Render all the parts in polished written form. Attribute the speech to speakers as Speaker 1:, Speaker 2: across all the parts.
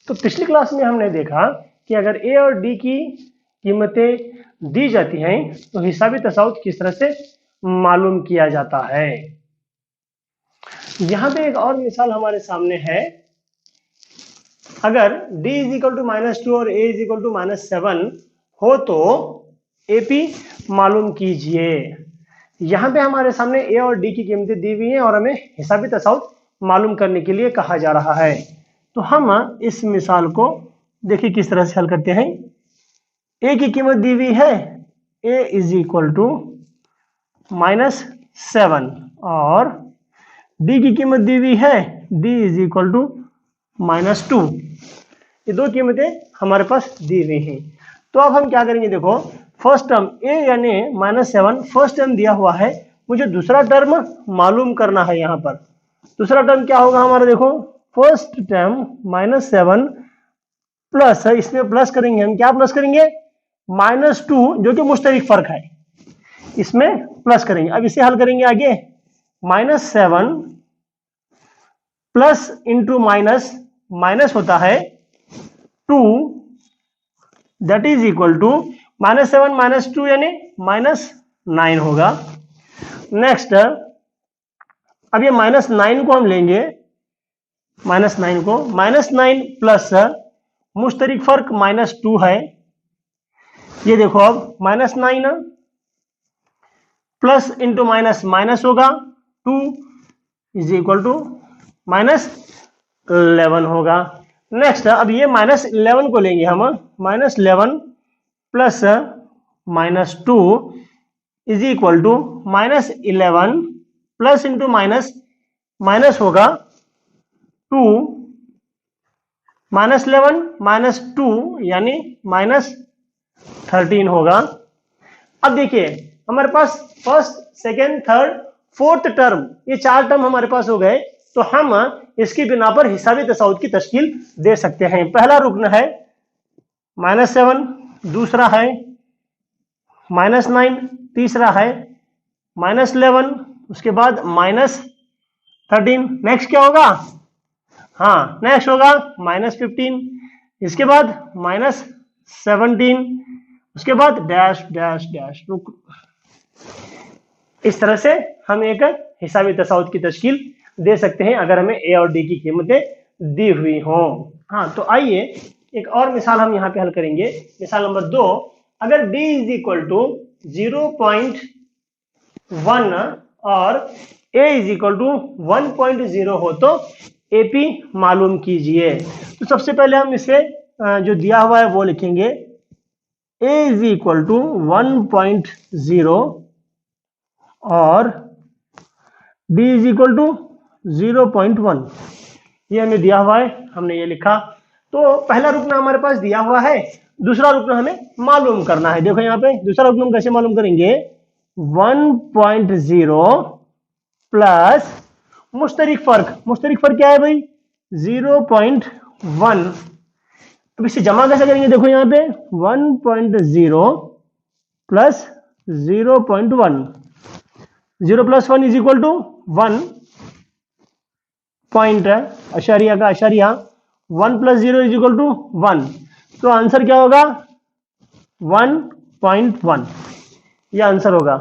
Speaker 1: तो पिछली क्लास में हमने देखा कि अगर ए और डी की कीमतें दी जाती हैं तो हिसाबी तसाउत किस तरह से मालूम किया जाता है। यहां पे एक और मिसाल हमारे सामने है। अगर d इज इक्वल टू -2 और a इज इक्वल टू -7 हो तो AP मालूम कीजिए। यहां पे हमारे सामने a और d की कीमतें दी हुई हैं और हमें हिसाबी तसाउत मालूम करने के लिए कहा जा रहा है। तो हम इस मिसाल को देखिए किस तरह से हल करते हैं। a की कीमत दी हुई है a इज इक्वल टू -7 और d की कीमत दी हुई है d इज इक्वल टू -2। ये दो कीमतें हमारे पास दी हुई हैं। तो अब हम क्या करेंगे, देखो फर्स्ट टर्म a यानी -7 फर्स्ट टर्म दिया हुआ है, मुझे दूसरा टर्म मालूम करना है। यहाँ पर दूसरा टर्म क्या होगा हमारा, देखो फर्स्ट टर्म -7 प्लस, इसमें प्लस करेंगे हम, क्या प्लस करेंगे -2 जो कि मुश्तरिक फर्क है, इसमें प्लस करेंगे। अब इसे हल करेंगे आगे, -7 प्लस इंटू माइनस, माइनस होता है 2 दैट इज इक्वल टू -7 -2 यानी -9 होगा। नेक्स्ट अब ये -9 को हम लेंगे, -9 को, -9 प्लस मुश्तरिक फर्क -2 है। ये देखो अब -9 प्लस इंटू माइनस, माइनस होगा 2 इज इक्वल टू -11 होगा। नेक्स्ट अब ये -11 को लेंगे हम, -11 plus -2 is equal to -11 plus into minus, minus होगा 2 -11 -2 यानी -13 होगा। अब देखिए हमारे पास first, second, third, fourth term, ये 4 टर्म हमारे पास हो गए। तो हम इसकी बिना पर हिसाबी तसाउत की तश्कील दे सकते हैं। पहला रुकन है -7, दूसरा है -9, तीसरा है -11, उसके बाद -13। नेक्स्ट क्या होगा, हाँ नेक्स्ट होगा -15, इसके बाद -17, उसके बाद डैश डैश डैश। रुक, इस तरह से हम एक हिसाबी तसाउत की तश्कील दे सकते हैं अगर हमें ए और डी की कीमतें दी हुई हों। हाँ तो आइए एक और मिसाल हम यहाँ पे हल करेंगे। मिसाल नंबर 2, अगर d इज इक्वल टू 0.1 और a इज इक्वल टू 1.0 हो तो AP मालूम कीजिए। तो सबसे पहले हम इसे जो दिया हुआ है वो लिखेंगे, a इज इक्वल टू 1.0 और d इज इक्वल टू 0.1, ये हमें दिया हुआ है, हमने ये लिखा। तो पहला रुकना हमारे पास दिया हुआ है, दूसरा रुकना हमें मालूम करना है। देखो यहाँ पे दूसरा रुकना हम कैसे मालूम करेंगे, 1.0 प्लस मुश्तरिक फर्क, मुश्तरिक फर्क क्या है भाई 0.1। अब इसे जमा कैसे करेंगे, देखो यहाँ पे 1.0 plus 0.1, 0 plus 1 is equal to 1, point है अशारिया का अशारिया, 1 प्लस 0 इज इक्वल टू 1। तो आंसर क्या होगा 1.1, यह आंसर होगा।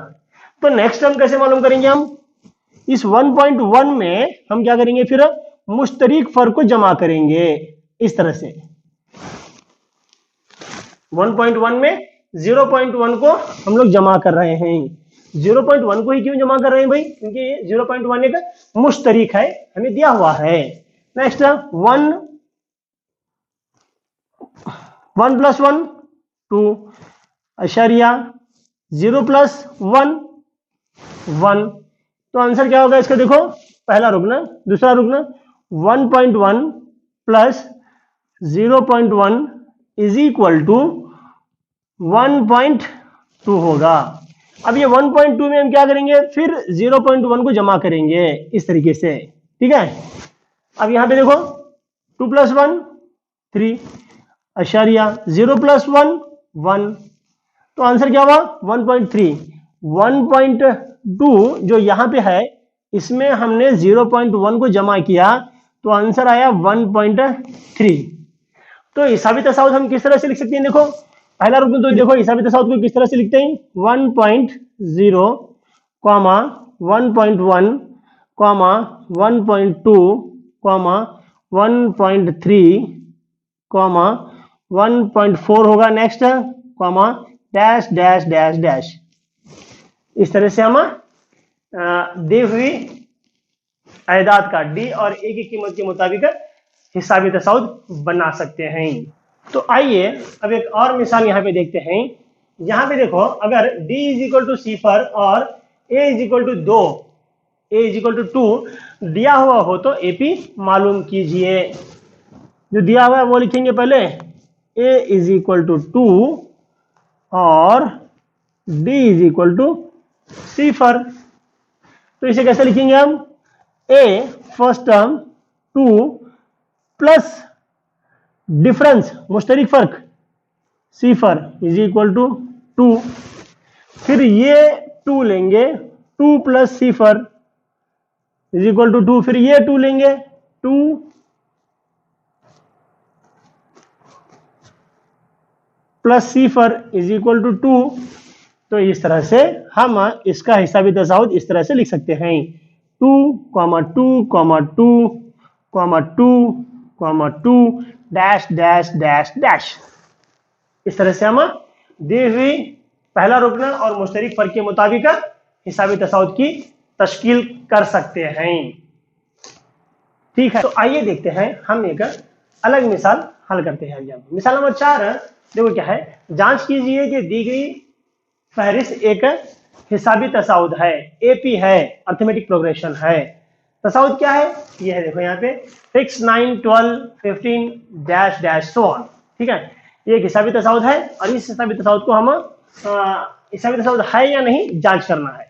Speaker 1: तो नेक्स्ट हम कैसे मालूम करेंगे, हम इस 1.1 में हम क्या करेंगे, फिर मुश्तरिक फर्क को जमा करेंगे इस तरह से। 1.1 में 0.1 को हम लोग जमा कर रहे हैं। 0.1 को ही क्यों जमा कर रहे हैं भाई, क्योंकि 0.1 एक मुश्तरिक है, हमें दिया हुआ है। नेक्स्ट 1 प्लस 1 2 अशारिया 0 प्लस 1 1। तो आंसर क्या होगा इसका, देखो पहला रुकना, दूसरा रुकना, 1.1 प्लस 0.1 इज इक्वल टू 1.2 होगा। अब ये 1.2 में हम क्या करेंगे, फिर 0.1 को जमा करेंगे इस तरीके से, ठीक है। अब यहां पे देखो 2 प्लस 1 3 अशारिया 0 प्लस 1 1। तो आंसर क्या हुआ 1.3। 1.2 जो यहां पे है इसमें हमने 0.1 को जमा किया तो आंसर आया 1.3। तो हिसाबी तसाउद हम किस तरह से लिख सकते हैं? देखो पहला रुकन तो देखो हिसाबी तसाउद को किस तरह से लिखते हैं? 1.0 कॉमा 1.1 कॉमा 1.2 कॉमा 1.3 कॉमा 1.4 होगा next comma dash dash dash dash. इस तरह से हम दी हुई आयदाद का डी और ए की कीमत के मुताबिक हिसाबी तसाउद बना सकते हैं। तो आइए अब एक और मिसाल यहाँ पे देखते हैं। यहाँ पे देखो अगर d इज इक्वल टू सिफर और a is equal to 2, a is equal to 2 दिया हुआ हो तो AP मालूम कीजिए। जो दिया हुआ है वो लिखेंगे पहले, a इज इक्वल टू 2 और d इज इक्वल टू सिफर। तो इसे कैसे लिखेंगे हम? a first term 2 plus difference मुश्तरिक फर्क सिफर इज इक्वल टू 2, फिर ये 2 लेंगे 2 प्लस सिफर इज इक्वल टू 2, फिर ये 2 लेंगे 2 प्लस सिफर इज इक्वल टू 2। तो इस तरह से हम इसका हिसाबी तसाउद इस तरह से लिख सकते हैं 2, 2, 2, 2, 2 डैश डैश डैश डैश। इस तरह से हम दी हुई पहला रुकन और मुश्तरिक फर्क के मुताबिक हिसाबी तसाउद की तश्कील कर सकते हैं। ठीक है, तो आइए देखते हैं हम एक अलग मिसाल हल करते हैं। मिसाल नंबर 4 देखो क्या है, जांच कीजिए कि दी गई फहरिस्त एक हिसाबी तसाउद है, AP है, अर्थमेटिक प्रोग्रेशन है। तसाउद क्या है? ये है देखो यहाँ पे 6, 9, 12, 15 डैश डैश सो ऑन। ठीक है, ये एक हिसाबी तसाउद है और इस हिसाबी तसाउद को हम हिसाबी तसाउद है या नहीं जांच करना है।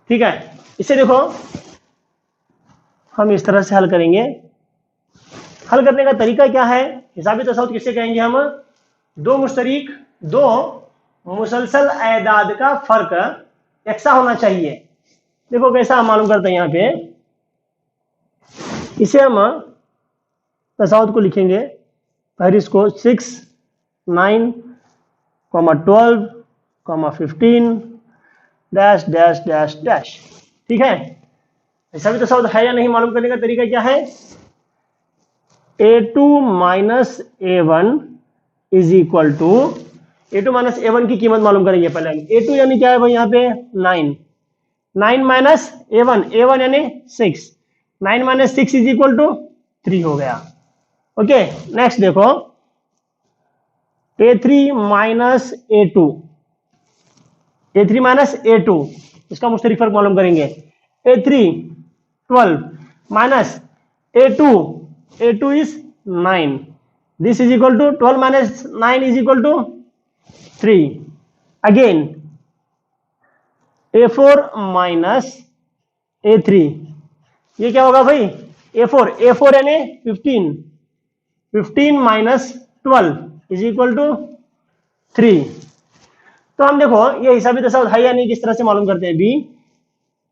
Speaker 1: ठीक है, इसे देखो हम इस तरह से हल करेंगे। हल करने का तरीका क्या है? हिसाबी तसाउद किसे कहेंगे हम? दो मुसलसल एदाद का फर्क यकसा होना चाहिए। देखो कैसा हम मालूम करते हैं यहाँ पे, इसे हम तसाउद को लिखेंगे फहरिस्त को 6, 9, 12, 15 डैश डैश डैश डैश। ठीक है, हिसाबी तसाउद है या नहीं मालूम करने का तरीका क्या है? A2 minus A1 is equal to, A2 minus A1 की कीमत मालूम करेंगे पहले हम। A2 यानी क्या है भाई यहाँ पे? 9, 9 माइनस A1, A1 यानी 6, 9 माइनस 6 इज इक्वल टू 3 हो गया। ओके, नेक्स्ट देखो A3 minus A2, A3 minus A2 इसका मुश्तरिक फर्क मालूम करेंगे। A3 12 minus A2, A2 is 9, this is equal to 12 minus 9 is equal to 3. Again A4 minus A3, ये क्या होगा भाई? A4 यानी 15, 15 माइनस 12 इज इक्वल टू 3। तो हम देखो ये हिसाबी तसाउद है या नहीं किस तरह से मालूम करते हैं? भी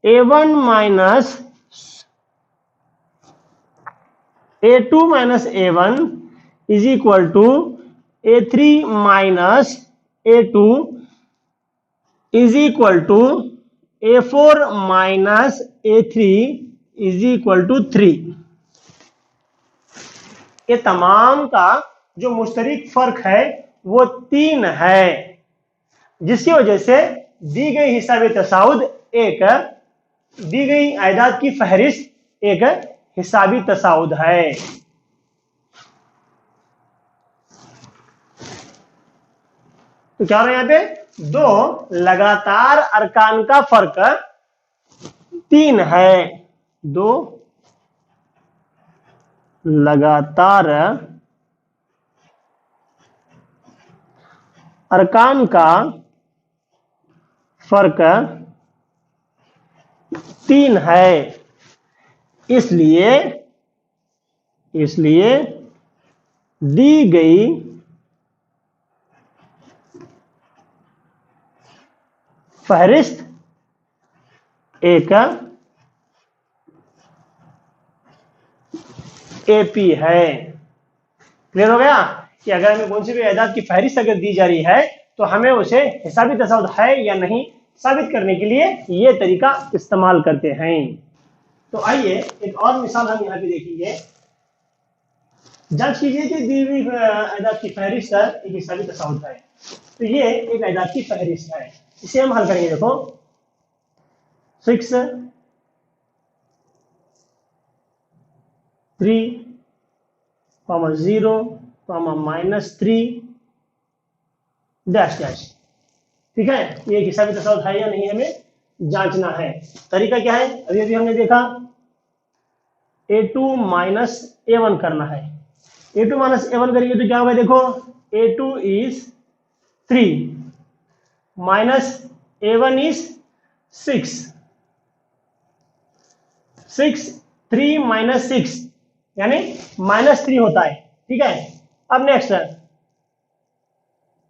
Speaker 1: A1 minus A2 minus A1 is equal to A3 minus A2 is equal to A4 minus A3 is equal to 3। ये तमाम का जो मुश्तरिक फर्क है वो 3 है, जिसकी वजह से दी गई हिसाबी तसाउद एक दी गई आयदाद की फहरिस्त एक हिसाबी तसाउद है। तो क्या हो रहा है यहाँ पे? दो लगातार अरकान का फर्क 3 है। दो लगातार अरकान का फर्क 3 है। इसलिए दी गई फहरिस्त एक AP है। क्लियर हो गया कि अगर हमें कौन सी भी एजाद की फहरिस्त अगर दी जा रही है तो हमें उसे हिसाबी तसाउद है या नहीं साबित करने के लिए ये तरीका इस्तेमाल करते हैं। तो आइए एक और मिसाल हम यहाँ पे देखेंगे। जांच कीजिए कि दी हुई एजाद की फहरिस्त एक हिसाबी तसाउद है। तो ये एक एजाद की फहरिस्त है, इसे हम हल करेंगे। देखो 6 3 0 -3 डैश डैश। ठीक है, ये एक हिसाबी तसाउद है या नहीं हमें जांचना है। तरीका क्या है, अभी अभी हमने देखा A2 माइनस A1 करना है। A2 माइनस A1 करेंगे तो क्या होगा, देखो A2 is 3 minus A1 is 6 3 minus 6 यानी -3 होता है। ठीक है, अब next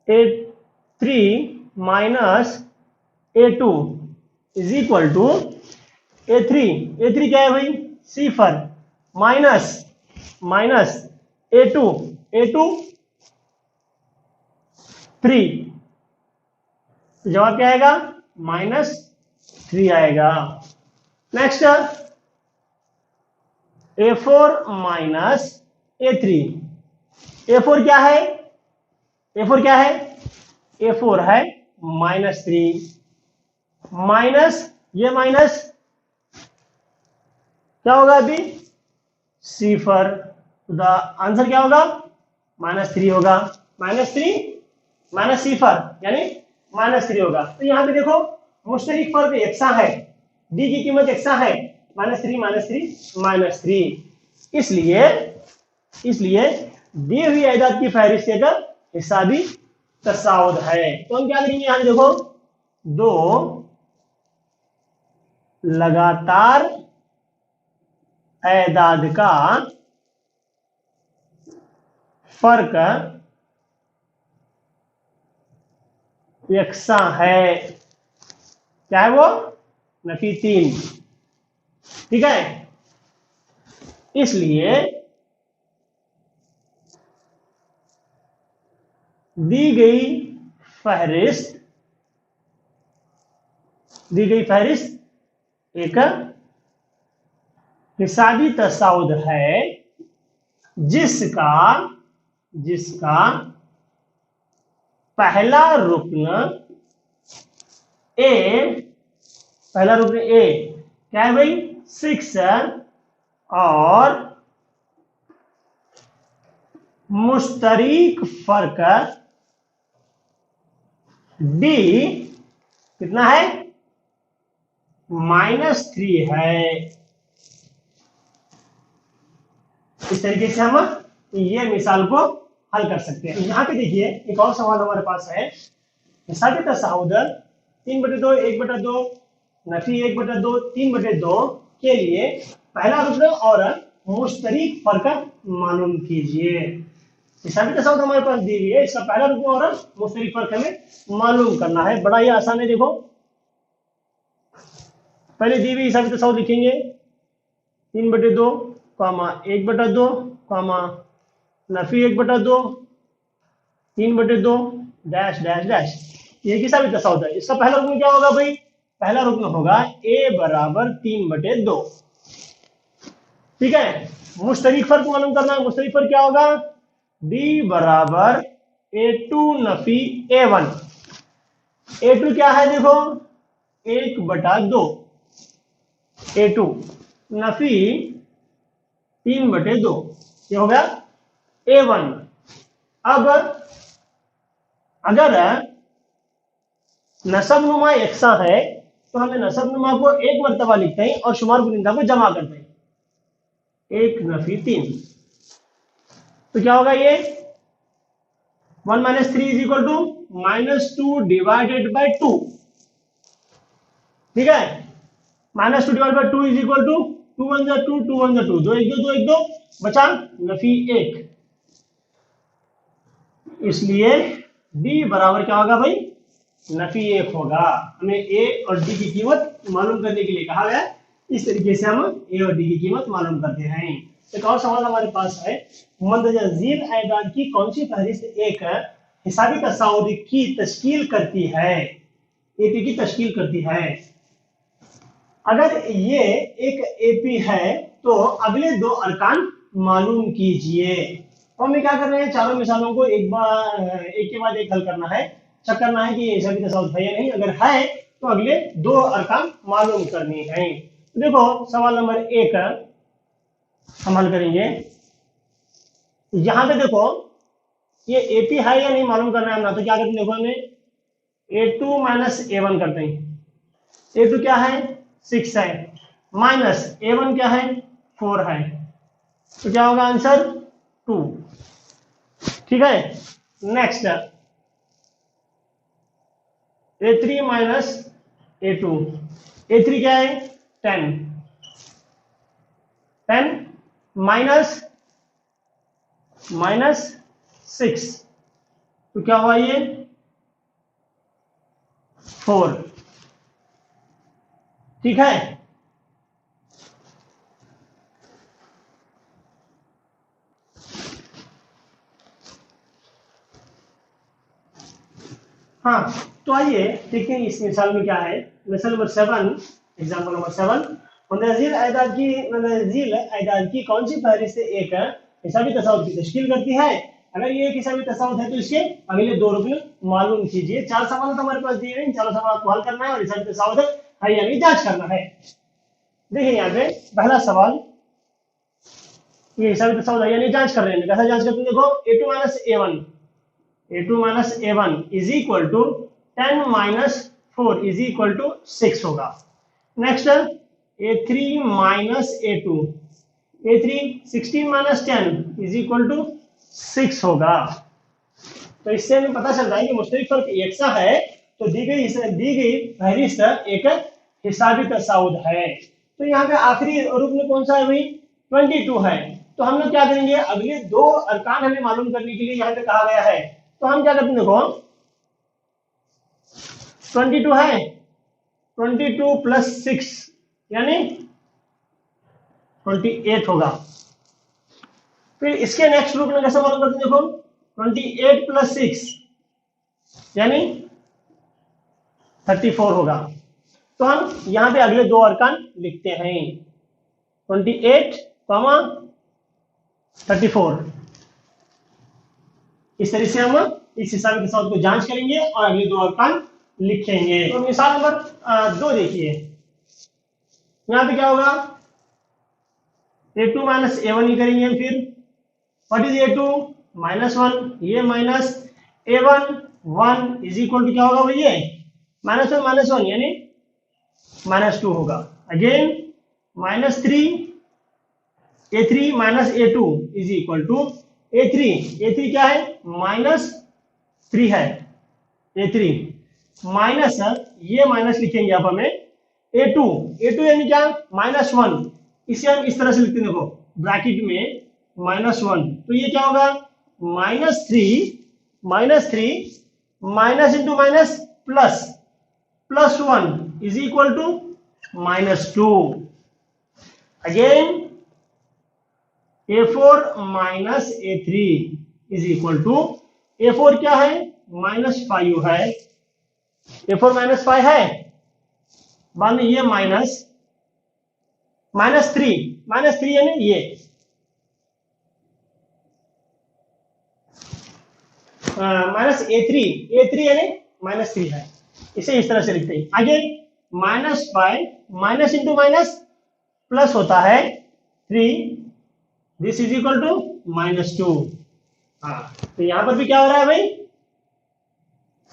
Speaker 1: A3 minus A2 is equal to A3 क्या है भाई, सिफर माइनस A2 3, जवाब क्या आएगा, -3 आएगा। Next A4 minus A3, A4 क्या है, A4 क्या है, A4 है -3 माइनस ये माइनस क्या होगा अभी, सिफर। तो द आंसर क्या होगा, -3 होगा। -3 माइनस सिफर यानी -3 होगा। तो यहाँ पे देखो मुश्तरिक फर्क यकसा है, डी की कीमत यकसा है, -3 इसलिए दी हुई एजाद की फहरिस्त का हिसाबी तसाउद है। तो हम क्या करेंगे, यहाँ देखो दो लगातार एजाद का फर्क यकसा है। क्या है वो, नफी 3। ठीक है, इसलिए दी गई फहरिस्त एक हिसाबी तसाउद है जिसका पहला रुकन ए क्या है भाई, 6 और मुश्तरिक फर्क डी कितना है, -3 है। इस तरीके से हम ये मिसाल को हल कर सकते हैं। यहाँ पे देखिए एक और सवाल हमारे पास है, हिसाबी तसाउद 3/2 1/2 नफी 1/2 3/2 के लिए पहला रुकन और मुश्तरिक फर्क मालूम कीजिए। हिसाबी तसाउद हमारे पास दी हुई है, इसका पहला रुकन और मुश्तरिक फर्क हमें मालूम करना है। बड़ा ही आसान है। देखो पहले दी हुई हिसाबी तसाउद लिखेंगे 3/2 1/2 नफी 1/2 3/2 डैश डैश डैश। ये हिसाबी तसाउद है। इसका पहला रुकन क्या होगा भाई, पहला रुकन होगा a बराबर 3/2। ठीक है, मुश्तरिक फर्क मालूम करना है। मुश्तरिक फर्क क्या होगा, d बराबर A2 नफी A1। A2 क्या है, देखो 1/2 A2 नफी 3/2, ये हो गया A1। अब अगर नसब नुमा यकसा है तो हमें नसब नुमा को एक मरतबा लिखते हैं और शुमार कुनिंदा को जमा करते हैं, 1 नफी 3। तो क्या होगा, ये 1 - 3 is equal to -2 divided by 2। ठीक है, -2 divide by 2 is equal to 2 1 2 2 1 2 2 1 2 2 1 2 बचा नफी 1। इसलिए d बराबर क्या होगा भाई, नफी 1 होगा। हमें a और d की कीमत मालूम करने के लिए कहा गया। इस तरीके से हम a और d की कीमत मालूम करते हैं। एक और सवाल हमारे पास है, मंदजल एदाद की कौन सी फहरिस्त एक हिसाबी तसाउद की तश्कील करती है, एपी की तश्कील करती है। अगर ये एक एपी है तो अगले दो अरकान मालूम कीजिए। तो हमें क्या कर रहे हैं, चारों मिसालों को एक के बाद एक हल करना है, चेक करना है कि ये हिसाबी तसाउद है या नहीं। अगर है तो अगले दो अरकान मालूम करनी है। तो देखो सवाल नंबर 1 हम हल करेंगे। यहां पे देखो ये एपी है या नहीं मालूम करना है ना, तो क्या करते हैं, देखो हमें A2 माइनस A1 करते हैं। A2 क्या है 6 है, माइनस A1 क्या है 4 है, तो क्या होगा आंसर 2। ठीक है, next A3 minus A2, A3 क्या है 10, 10 माइनस माइनस 6, तो क्या हुआ ये 4। ठीक है, हाँ तो आइए देखते हैं इस मिसाल में क्या है। मिसाल नंबर 7, एग्जाम्पल नंबर 7, मुंतज़िल एदाद की कौन सी फहरिस्त एक हिसाबी तसाउद की तश्कील करती है। अगर ये एक हिसाबी तसाउद है तो इसके अगले दो रुकन मालूम कीजिए। 4 सवाल तो हमारे पास दिए हैं, इन 4 सवाल को हल करना है और हिसाबी तसाउद है या नहीं जांच करना है। देखिए यहाँ पे पहला सवाल, ये हिसाबी तसाउद है या नहीं जांच कर रहे हैं। कैसा जांच करते हैं, देखो A2 minus A1, A2 minus A1 is equal to 10 minus 4 is equal to 6 होगा। Next A3 minus A2, A3 16 minus 10 is equal to 6 होगा। तो इससे हमें पता चलता है कि मुश्तरिक फर्क यकसा है, तो दी गई फहरिस्त एक हिसाबी तसाउद है। तो यहाँ पे आखिरी रुकन कौन सा है भाई 22 है। तो हम लोग क्या करेंगे, अगले दो अरकान हमें मालूम करने के लिए यहाँ पे कहा गया है, तो हम क्या करते हैं, देखो 22 है, 22 प्लस 6 यानी 28 होगा। फिर इसके नेक्स्ट रूप में कैसे मालूम करते हैं, देखो 28 प्लस 6 यानी 34 होगा। तो हम यहां पे अगले दो अरकान लिखते हैं 28, 34। इस तरह से हम इस हिसाबी तसाउद को जांच करेंगे और अगले दो अरकान लिखेंगे। तो मिसाल नंबर 2 देखिए, यहां पे क्या होगा A2 माइनस A1 ही करेंगे हम। फिर व्हाट इज A2 माइनस 1, ये minus A1 1 is equal to क्या होगा भैया माइनस 1 यानी माइनस 2 होगा। Again minus 3, A3 minus A2 is equal to A3 क्या है माइनस 3 है, A3 माइनस ये माइनस लिखेंगे आप हमें A2 यानी क्या माइनस 1, इसे हम इस तरह से लिखते हैं, देखो ब्रैकेट में माइनस 1, तो ये क्या होगा minus 3 minus into minus plus 1 is equal to minus 2। Again A4 minus A3 is equal to A4 क्या है माइनस 5 है, A4 माइनस 5 है, बाद में ये माइनस 3 यानी ये माइनस A3 यानी माइनस 3 है, इसे इस तरह से लिखते हैं। आगे minus 5 minus into minus plus होता है 3, this is equal to minus 2। हाँ तो यहां पर भी क्या हो रहा है भाई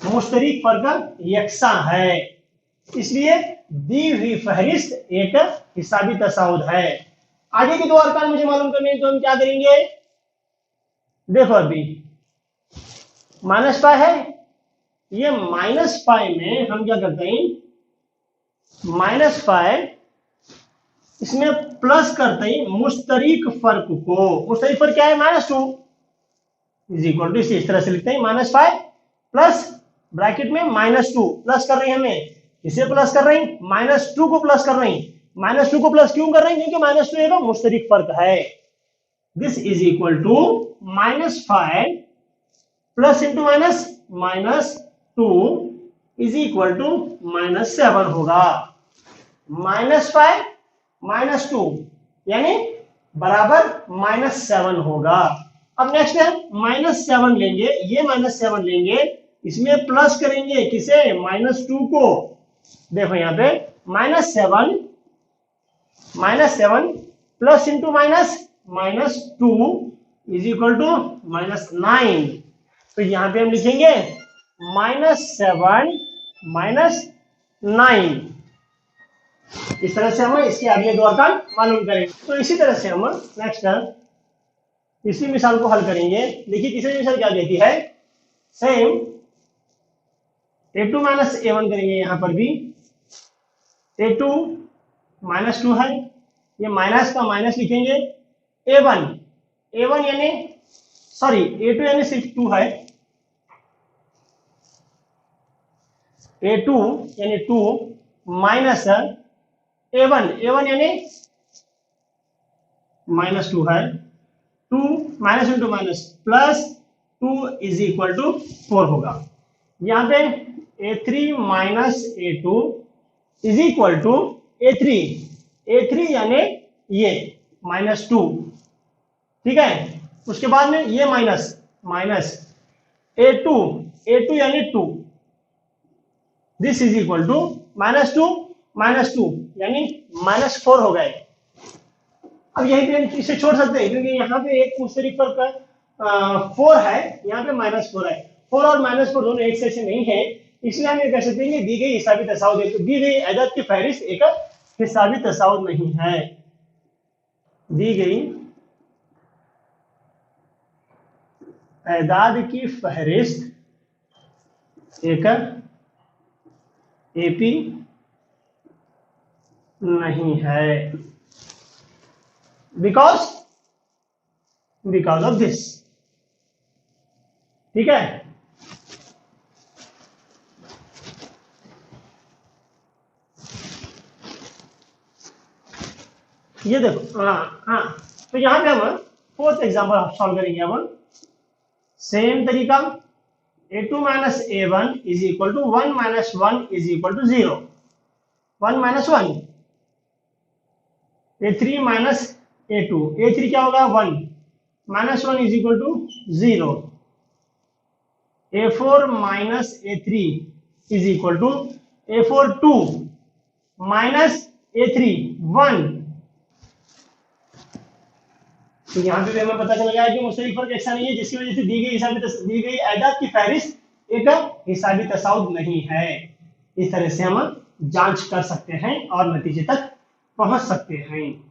Speaker 1: मुश्तरिक फर्क यकसा है, इसलिए दी हुई फहरिस्त एक हिसाबी तसाउद है। आगे के दो अरकान मुझे मालूम करने हैं, तो हम क्या करेंगे, देखो अभी माइनस 5 है, ये माइनस 5 में हम क्या करते हैं माइनस 5 इसमें प्लस करते हैं मुश्तरिक फर्क को। मुश्तरिक फर्क क्या है माइनस 2 इज इक्वल टू, इस तरह से लिखते हैं माइनस 5 प्लस ब्रैकेट में माइनस 2 प्लस कर रहे हैं हमें, इसे प्लस कर रहे हैं माइनस 2 को प्लस कर रहे हैं। माइनस 2 को प्लस क्यों कर रहे हैं, क्योंकि माइनस 2 एक मुश्तरिक फर्क है। This is equal to -5 plus into minus -2 is equal to -7 होगा। -5 -2 यानी बराबर -7 होगा। अब नेक्स्ट है -7 लेंगे, ये -7 लेंगे, इसमें प्लस करेंगे किसे, -2 को। देखो यहाँ पे -7 plus into -2 is equal to -9। तो यहाँ पे हम लिखेंगे -7 -9। इस तरह से हम इसके अगले दो अर्कान मालूम करेंगे। तो इसी तरह से हम नेक्स्ट इसी मिसाल को हल करेंगे। देखिए तीसरी मिसाल क्या कहती है, सेम a2 -a1 करेंगे। यहां पर भी a2 -2 है, ये माइनस का माइनस लिखेंगे। a1 यानी सॉरी a2 यानी सिर्फ 2 है, a2 यानी 2 माइनस a1 यानी -2 है, 2 minus into minus plus 2 is equal to 4 होगा। यहाँ पे a3 minus a2 is equal to a3 यानी ये -2, ठीक है। उसके बाद में ये माइनस a2 यानी 2, दिस इज इक्वल टू -2 यानी -4 हो गए। अब यहीं पे हम इसे छोड़ सकते हैं क्योंकि यहाँ पे एक मुश्तरिक पर 4 है, यहाँ पे -4 है। 4 और -4 दोनों एक से नहीं है, इसलिए हम ये कह सकते हैं कि दी गई हिसाबी तसाउद, दी गई अदद की फहरिस्त एक हिसाबी तसाउद नहीं है। दी गई अदाद की फहरिस्त एक एपी नहीं है, बिकॉज ऑफ दिस, ठीक है। ये देखो, हाँ तो यहां पे हम फोर्थ एग्जांपल सॉल्व करेंगे। अब सेम तरीका, a2 a1 is equal to 1 1 is equal to 0, 1 1, a3 a2 क्या होगा 1 -1 is equal to 0, a4 a3 is equal to a4 2 a3 1। तो यहाँ पे हमें पता चल गया है कि मुश्तरिक फर्क ऐसा नहीं है, जिसकी वजह से दी गई अदाद की फहरिस्त एक हिसाबी तसाउद नहीं है। इस तरह से हम जांच कर सकते हैं और नतीजे तक पहुंच सकते हैं।